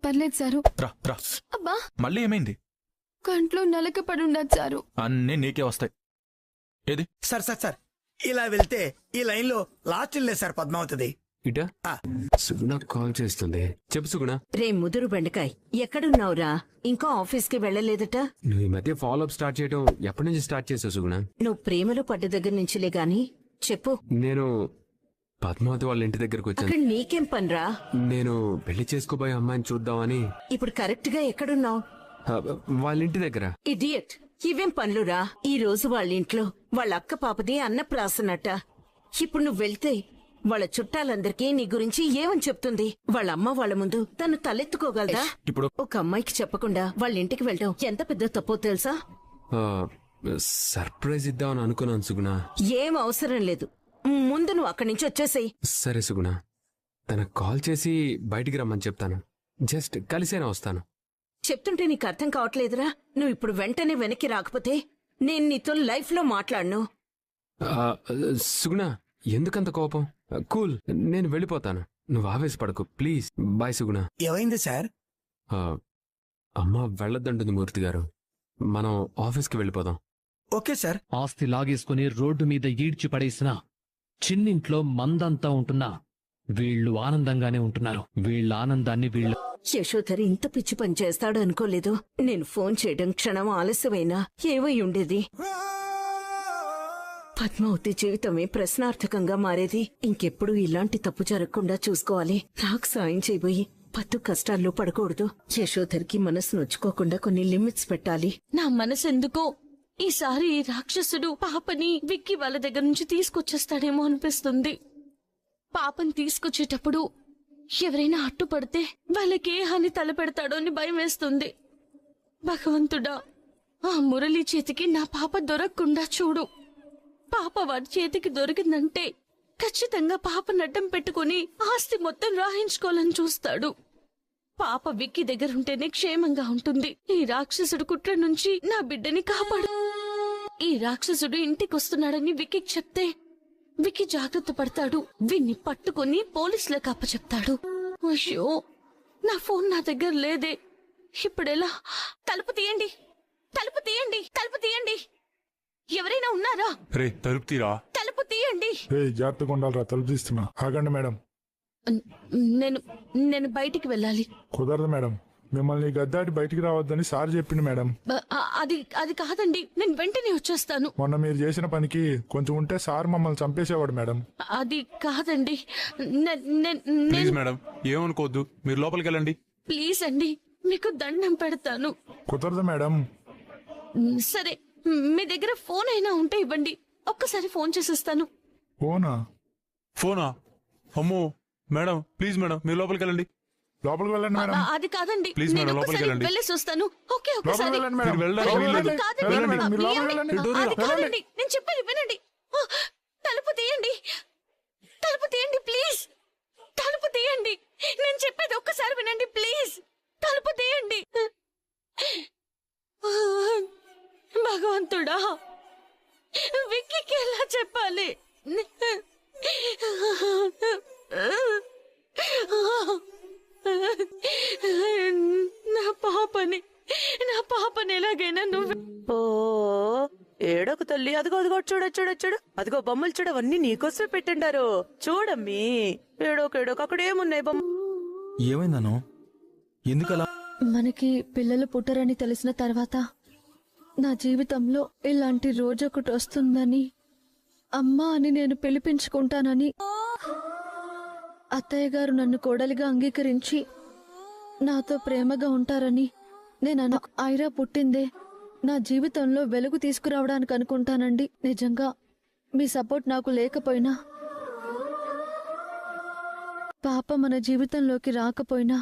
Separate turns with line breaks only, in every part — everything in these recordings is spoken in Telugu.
పర్లేదు సారు.
రా రా.
అబ్బా,
మళ్ళీ ఏమైంది?
కంట్లో నలక పడుండదు సారు.
అన్నీ నీకే వస్తాయి. ఏది?
సార్ సార్ సార్, ఇలా వెళ్తే ఈ లైన్ లో లాస్ట్ లేదు సార్ పద్మావతిది.
ఇటా సుగుణ కాల్ చేస్తుంది. చెప్పు సుగుణ.
రే ముదురు బెండకాయ్, ఎక్కడున్నావురా? ఇంకా ఆఫీస్ కి వెళ్ళలేదట?
నువ్వు ఈ మధ్య ఫాలో అప్ స్టార్ట్ చేయడం ఎప్పటి నుంచి స్టార్ట్ చేసావు సుగుణ?
నువ్వు ప్రేమలో పడ్డ దగ్గర నుంచిలే గాని చెప్పు.
నేను పద్మావతి వాళ్ళ ఇంటి దగ్గరకు వచ్చాను.
అక్కడ నీకేం పనిరా?
నేను పెళ్లి చేసుకోబోయే అమ్మాయిని చూద్దామని.
ఇప్పుడు కరెక్ట్ గా ఎక్కడున్నావు?
వాళ్ళ ఇంటి దగ్గర.
ఇడియట్, ఇవేం పనులురా? ఈ రోజు వాళ్ళ ఇంట్లో వాళ్ళ అక్క పాపది అన్నప్రాసనట. ఇప్పుడు నువ్వు వెళ్తే వాళ్ళ చుట్టాలందరికీ నీ గురించి ఏమని చెప్తుంది? వాళ్ళ అమ్మ వాళ్ళ ముందు తను తలెత్తుకోగలదా?
ఇప్పుడు
ఒక అమ్మాయికి చెప్పకుండా వాళ్ళ ఇంటికి వెళ్ళడం ఎంత పెద్ద తప్పో తెలుసా?
సర్ప్రైజ్ ఇద్దామని అనుకున్నాను సుగుణ.
ఏం అవసరం లేదు, ముందు నువ్వు అక్కడి నుంచి వచ్చేసేయ్.
సరే సుగుణ, తనకు కాల్ చేసి బయటికి రమ్మని చెప్తాను. జస్ట్ కలిసేనా వస్తాను.
చెప్తుంటే నీకు అర్థం కావట్లేదురా? నువ్వు ఇప్పుడు వెంటనే వెనక్కి రాకపోతే నేను నీతో లైఫ్ లో మాట్లాడను.
సుగుణ, ఎందుకంత కోపం? కూల్, నేను వెళ్ళిపోతాను. నువ్వు ఆవేశపడకు ప్లీజ్. బాయ్ సుగుణ.
ఏమైంది సార్?
అమ్మ వెళ్ళొద్దంటుంది మూర్తి గారు. మనం ఆఫీస్కి వెళ్ళిపోదాం.
Okay sir.
ఆస్తి లాగేసుకుని రోడ్డు మీద ఈడ్చి పడేసిన చిన్నింట్లో మందంతా ఉంటున్నా వీళ్ళు ఆనందంగానే ఉంటున్నారు. వీళ్ళ ఆనందాన్ని వీళ్ళు.
యశోధరి ఇంత పిచ్చి పని చేస్తాడు అనుకోలేదు. నేను ఫోన్ చేయడం క్షణం ఆలస్యమైనా ఏమై ఉండేది. పద్మావతి జీవితమే ప్రశ్నార్థకంగా మారేది. ఇంకెప్పుడు ఇలాంటి తప్పు జరగకుండా చూసుకోవాలి. నాకు సాయం చేయబోయి పత్తు కష్టాల్లో పడకూడదు. యశోధరికి మనసు నొచ్చుకోకుండా కొన్ని లిమిట్స్ పెట్టాలి.
నా మనసెందుకో ఈసారి ఈ రాక్షసుడు పాపని విక్కీ వాళ్ళ దగ్గర నుంచి తీసుకొచ్చేస్తాడేమో అనిపిస్తుంది. పాపని తీసుకొచ్చేటప్పుడు ఎవరైనా అడ్డుపడితే వాళ్ళకే హాని తలపెడతాడో అని భయం వేస్తుంది. భగవంతుడా, ఆ మురళి చేతికి నా పాప దొరకకుండా చూడు. పాప వాడి చేతికి దొరికిందంటే ఖచ్చితంగా పాప అడ్డం పెట్టుకుని ఆస్తి మొత్తం రాయించుకోవాలని చూస్తాడు. పాప విక్కీ దగ్గరుంటేనే క్షేమంగా ఉంటుంది. ఈ రాక్షసుడు కుట్ర నుంచి నా బిడ్డని కాపాడు. ఈ రాక్షసుడు ఇంటికొస్తున్నాడని విక్కీకి చెప్తే విక్కీ జాగ్రత్త పడతాడు. విన్ని పట్టుకుని పోలీసులకు అప్పచెప్తాడు. అయ్యో, నా ఫోన్ నా దగ్గర లేదే. ఇప్పుడెలా? తలుపు తీయండి, తలుపు తీయండి, తలుపు తీయండి. ఎవరైనా ఉన్నారా?
రే, తలుపు తీరా.
తలుపు తీయండి.
జాగ్రత్తగా ఉండాలిరా. తలుపు తీస్తున్నా. ఆగండి మేడం.
నేను బయటికి వెళ్ళాలి.
కుదరదు మేడం. మిమ్మల్ని గద్దాటి బయటికి రావద్దని సార్ చెప్పింది మేడం.
అది కాదండి, నేను వెంటనే వచ్చేస్తాను.
మొన్న మీరు చేసిన పనికి కొంచెం ఉంటే సార్ మమ్మల్ని చంపేసేవాడు మేడం.
అది కాదండి.
ప్లీజ్ మేడం, ఏమనుకోవద్దు. మీరు లోపలికి వెళ్ళండి.
ప్లీజ్ అండి, మీకు దండం పెడతాను.
కుదరదు మేడం.
సరే, మీ దగ్గర ఫోన్ అయినా ఉంటే ఇవ్వండి. ఒక్కసారి ఫోన్ చేసేస్తాను.
ఫోనా?
ఫోనా? అమ్మో మేడం, ప్లీజ్ మేడం, మీరు లోపలికి వెళ్ళండి.
లోపలికి వెళ్ళండి మేడం.
అది కాదండి,
ప్లీజ్ మేడం, లోపలికి వెళ్ళండి.
వెళ్ళేసి వస్తాను. ఓకే,
లోపలికి
ఒకసారి
వెళ్ళండి మేడం.
నేను చెప్పేది వినండి. తలుపు తీయండి, తలుపు తీయండి ప్లీజ్. తలుపు తీయండి, నేను చెప్పేది ఒక్కసారి వినండి ప్లీజ్. తలుపు తీయండి. భగవంతుడా, విక్కీకి ఎలా చెప్పాలి? నా పాపని ఎలాగైనా నువ్వు.
ఓ ఏడొక తల్లి. అదిగో అదిగో, చూడు. అదిగో బొమ్మలు చూడ, అవన్నీ నీకోసమే పెట్టండారు. చూడమ్మీ, ఏడోక అక్కడ ఏమున్నాయి బొమ్మ.
ఏమైందను? ఎందుకలా?
మనకి పిల్లలు పుట్టరని తెలిసిన తర్వాత నా జీవితంలో ఇలాంటి రోజొకటి వస్తుందని, అమ్మా అని నేను పిలిపించుకుంటానని అత్తయ్య గారు నన్ను కోడలిగా అంగీకరించి నాతో ప్రేమగా ఉంటారని నేను ఐరా పుట్టిందే నా జీవితంలో వెలుగు తీసుకురావడానికి అనుకుంటానండి. నిజంగా మీ సపోర్ట్ నాకు లేకపోయినా, పాప మన జీవితంలోకి రాకపోయినా,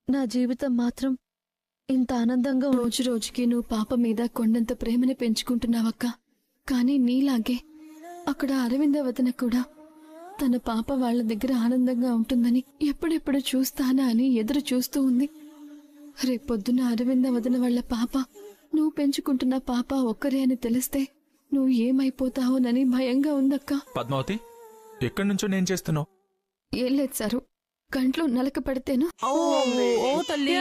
నా జీవితం మాత్రం ఇంత ఆనందంగా. రోజు రోజుకి నువ్వు పాప మీద కొండంత ప్రేమని పెంచుకుంటున్నావక్క. కానీ నీలాగే అక్కడ అరవిందవతన కూడా తన పాప వాళ్ళ దగ్గర ఆనందంగా ఉంటుందని ఎప్పుడెప్పుడు చూస్తానా అని ఎదురు చూస్తూ ఉంది. రేపొద్దున అరవిందవతన వాళ్ళ పాప నువ్వు పెంచుకుంటున్న పాప ఒక్కరే అని తెలిస్తే నువ్వు ఏమైపోతావోనని భయంగా ఉందక్క.
పద్మావతి, ఎక్కడి నుంచో నేను చేస్తున్నావు?
ఏం లేదు సారు,
కంట్లో నలక పడితేను.
ఓ తల్లి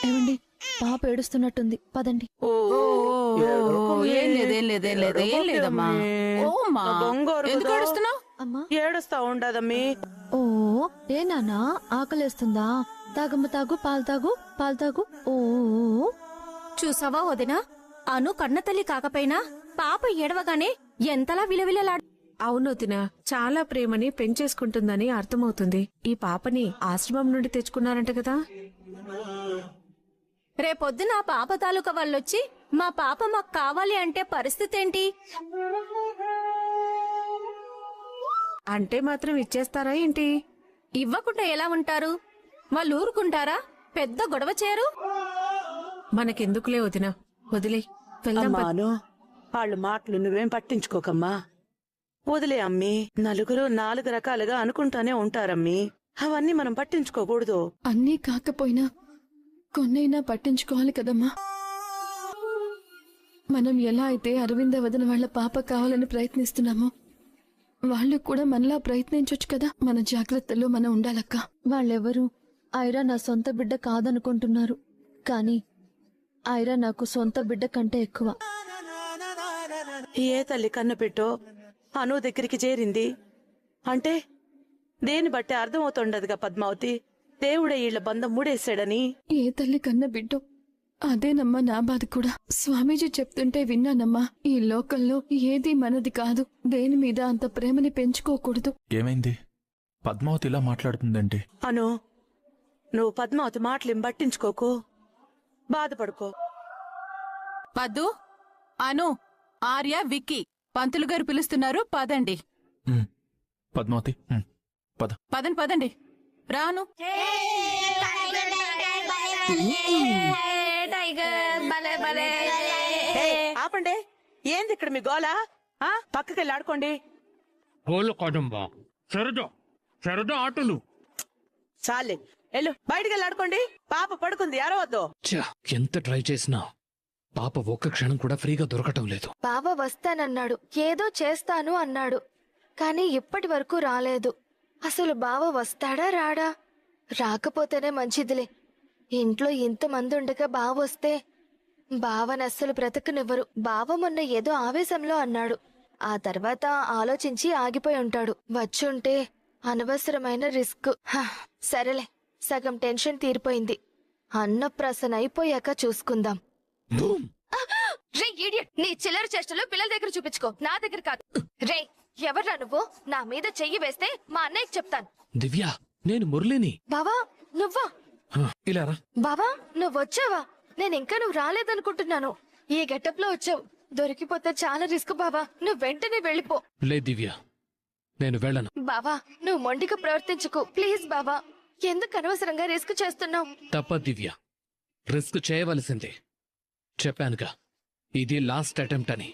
ఏమండి, పాప ఏడుస్తున్నట్టుంది, పదండి.
ఏం లేదమ్మా. ఎందుకు ఏడుస్తున్నావు?
అమ్మా,
ఏడుస్తా ఉండదమ్మీ.
ఓ ఏ నానా, ఆకలేస్తుందా? తాగమ్మ, తాగు, పాలు తాగు, పాలు తాగు. ఓ
చూసావా వదినా, అను కన్నతల్లి కాకపోయినా పాప ఏడవగానే ఎంతలా విలవిలలాడు.
అవును వదినా, చాలా ప్రేమని పెంచేసుకుంటుందని అర్థమవుతుంది. ఈ పాపని ఆశ్రమం నుండి తెచ్చుకున్నారంట కదా.
రేపొద్దున పాప తాలూకా వాళ్ళొచ్చి మా పాప మాకు కావాలి అంటే పరిస్థితి ఏంటి?
అంటే మాత్రం ఇచ్చేస్తారా ఏంటి?
ఇవ్వకుండా ఎలా ఉంటారు? వాళ్ళు ఊరుకుంటారా? పెద్ద గొడవ చేయరు?
మనకెందుకులే వదినా, వదిలే వెళ్దాం.
అమ్మాను, వాళ్ళ మాటలు నువ్వేం పట్టించుకోకమ్మా. వదిలే అమ్మీ. నలుగురు 4 రకాలుగా అనుకుంటానే ఉంటారమ్మీ. అవన్నీ మనం పట్టించుకోకూడదు.
అన్నీ కాకపోయినా కొన్నైనా పట్టించుకోవాలి కదమ్మా. మనం ఎలా అయితే అరవింద వదిన వాళ్ళ పాప కావాలని ప్రయత్నిస్తున్నామో వాళ్ళు కూడా మనలా ప్రయత్నించొచ్చు కదా. మన జాగ్రత్తలో మనం ఉండాలక్క. వాళ్ళెవరూ ఐరా నా సొంత బిడ్డ కాదనుకుంటున్నారు, కానీ ఐరా నాకు సొంత బిడ్డ కంటే ఎక్కువ.
ఏ తల్లి కన్నపెట్టో అను దగ్గరికి చేరింది అంటే దేని బట్టి అర్థమవుతుండదుగా పద్మావతి, దేవుడే ఈళ్ల బంధం మూడేశాడని.
ఏ తల్లి కన్న బిడ్డో అదేనమ్మా నా బాధ కూడా. స్వామీజీ చెప్తుంటే విన్నానమ్మా, ఈ లోకంలో ఏది మనది కాదు, దేని మీద అంత ప్రేమని పెంచుకోకూడదు.
ఏమైంది? పద్మావతి ఇలా మాట్లాడుతుందంటే?
అను, నువ్వు పద్మావతి మాటలేం పట్టించుకోకు, బాధపడుకో.
పద్దు, అను, ఆర్య, విక్కీ, పంతులు గారు పిలుస్తున్నారు, పదండి.
పద్మావతి పద.
పదండి రాను.
ఆపండి, ఏంది ఇక్కడ మీ గోలా? పక్కకెళ్ళి ఆడుకోండి.
ఆటలు
చాలే, వెళ్ళు బయటికెళ్ళి ఆడుకోండి. పాప పడుకుంది, అరవద్దు.
ఎంత ట్రై చేసినా పాప ఒక్క క్షణం కూడా ఫ్రీగా దొరకటం లేదు.
బావ వస్తానన్నాడు, ఏదో చేస్తాను అన్నాడు, కానీ ఇప్పటి వరకు రాలేదు. అసలు బావ వస్తాడా రాడా? రాకపోతేనే మంచిదిలే. ఇంట్లో ఇంతమంది ఉండగా బావ వస్తే బావని అస్సలు బ్రతకనివ్వరు. బావ మొన్న ఏదో ఆవేశంలో అన్నాడు, ఆ తర్వాత ఆలోచించి ఆగిపోయి ఉంటాడు. వచ్చుంటే అనవసరమైన రిస్క్. సరేలే, సగం టెన్షన్ తీరిపోయింది. అన్నప్రాసన అయిపోయాక చూసుకుందాం. రే ఇడియట్, నీ చిల్లర చేష్టలు పిల్లల దగ్గర చూపించుకో, నా దగ్గర కాదు. రే ఎవర్రా నువ్వు? నా మీద చెయ్యి వేస్తే మా అన్నయ్యకి చెప్తాను.
దివ్య, నేను మురళిని.
బావా నువ్వా?
ఇలా రా.
బావా నువ్వు వచ్చావా? నేను ఇంకా నువ్వు రాలేదనుకుంటున్నాను. ఈ గెటప్ లో వచ్చావు, దొరికిపోతే చాలా రిస్క్ బావా. నువ్వు వెంటనే వెళ్ళిపో.
లే దివ్య, నేను వెళ్ళను.
బావా నువ్వు మొండిగా ప్రవర్తించుకో ప్లీజ్. బావా ఎందుకు అనవసరంగా రిస్క్ చేస్తున్నావు?
తప్ప దివ్య, రిస్క్ చేయవలసిందే. చెప్పానుగా, ఇది లాస్ట్ అటెంప్ట్ అని.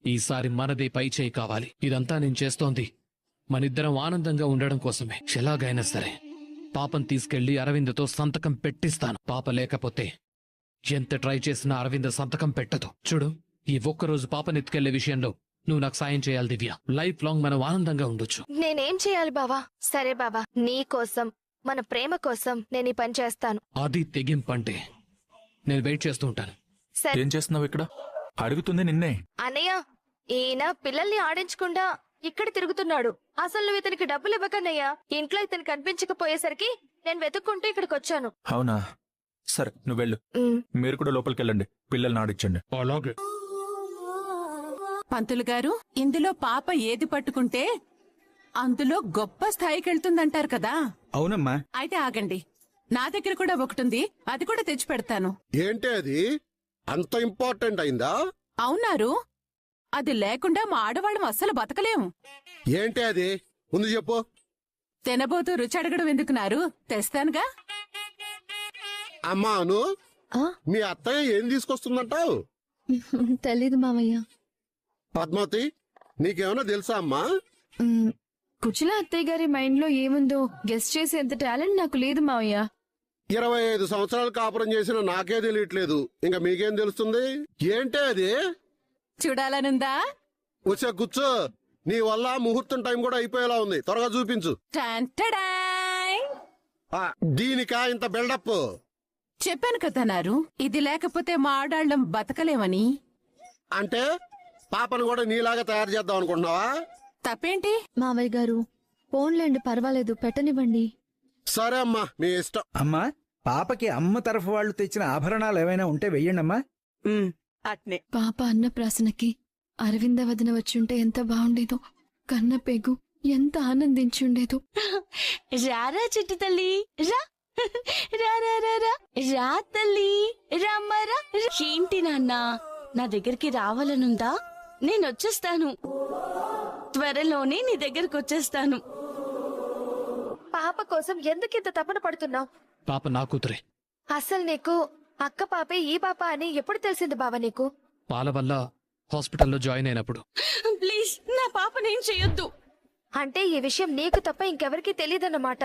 ఈసారి మనదే పై చేయి కావాలి. ఇదంతా నేను చేస్తోంది మనిద్దరం ఆనందంగా ఉండడం కోసమే. ఎలాగైనా సరే పాపం తీసుకెళ్లి అరవిందతో సంతకం పెట్టిస్తాను. పాప లేకపోతే ఎంత ట్రై చేసినా అరవింద సంతకం పెట్టదు. చూడు, ఈ ఒక్కరోజు పాపనెత్తుకెళ్లే విషయంలో నువ్వు నాకు సాయం చేయాలి దివ్య. లైఫ్ లాంగ్ మనం ఆనందంగా ఉండొచ్చు.
నేనేం చేయాలి బావా? సరే బావా, నీ కోసం, మన ప్రేమ కోసం నేను ఈ పని చేస్తాను.
అది తెగింపంటే నేను వెయిట్ చేస్తూ ఉంటాను.
సరే.
ఏం చేస్తున్నావు ఇక్కడ? అడుగుతుంది నిన్నే.
అన్నయ్య, ఈయన పిల్లల్ని ఆడించకుండా ఇక్కడ తిరుగుతున్నాడు. అసలు నువ్వు ఇతనికి డబ్బులు ఇవ్వకన్నయ్యా. ఇంట్లో ఇతను కనిపించకపోయేసరికి నేను వెతుక్కుంటూ ఇక్కడికి వచ్చాను.
అవునా? సరే, నువ్వు వెళ్ళు. మీరు కూడా లోపలికి వెళ్ళండి, పిల్లల్ని ఆడించండి.
అలాగే.
పంతులు గారు, ఇందులో పాప ఏది పట్టుకుంటే అందులో గొప్ప స్థాయికి వెళ్తుందంటారు కదా?
అవునమ్మా.
అయితే ఆగండి, నా దగ్గర కూడా ఒకటుంది, అది కూడా తెచ్చి పెడతాను.
ఏంటి అది? అంత ఇంపార్టెంట్ అయిందా?
అవునారు, అది లేకుండా మా ఆడవాళ్ళం అస్సలు బతకలేము.
ఏంటి అది? ముందు చెప్పు.
తినబోతూ రుచి అడగడం ఎందుకున్నారు? తెస్తానుగా.
అమ్మా అను, మీ అత్తయ్య ఏం తీసుకొస్తుందంటావు?
తెలీదు మామయ్య.
పద్మావతి, నీకేమైనా తెలుసా అమ్మా?
కుచిల అత్తయ్య గారి మైండ్ లో ఏముందో గెస్ట్ చేసేంత టాలెంట్ నాకు లేదు మావయ్య.
25 సంవత్సరాలు కాపురం చేసిన నాకే తెలియట్లేదు, ఇంకా మీకేం తెలుస్తుంది? ఏంటే అది?
చూడాలనుందా?
వచ్చా కూర్చో, నీ వల్ల ముహూర్తం టైం కూడా అయిపోయేలా ఉంది, త్వరగా చూపించు.
టన్ టడాయ్!
దీనికా ఇంత బిల్డప్?
చెప్పాను కదా నారు, ఇది లేకపోతే మా ఆడాళ్ళం బతకలేమని.
అంటే పాపను కూడా నీలాగా తయారు చేద్దాం అనుకుంటున్నావా?
తప్పేంటి?
మావయ్య గారు పోన్లేండి, పర్వాలేదు, పెట్టనివ్వండి.
సరే అమ్మా, మీ ఇష్టం.
అమ్మా, పాపకి అమ్మ తరఫు వాళ్ళు తెచ్చిన ఆభరణాలు ఏమైనా ఉంటే వెయ్యండమ్మా.
అట్నే.
పాప అన్నప్రాసనకి అరవింద వదిన వచ్చుంటే ఎంత బాగుండేదో. కన్న పెగు ఎంత ఆనందించుండేదో. రారా చిట్టు తల్లి, రా రా రా రా రా రా తల్లి, రామ్మరా. ఏంటి నాన్న, నా దగ్గరికి రావాలనుందా? నేనొచ్చేస్తాను, త్వరలోనే నీ దగ్గరకు వచ్చేస్తాను.
పాప కోసం ఎందుకింత తపన పడుతున్నావు?
పాప నా కూతురే.
అసలు నీకు అక్క పాపే ఈ పాప అని ఎప్పుడు తెలిసింది బావ నీకు?
పాల వల్ల హాస్పిటల్లో జాయిన్ అయినప్పుడు.
ప్లీజ్ నా పాపనేం చెయ్యొద్దు.
అంటే ఈ విషయం నీకు తప్ప ఇంకెవరికీ తెలియదన్నమాట.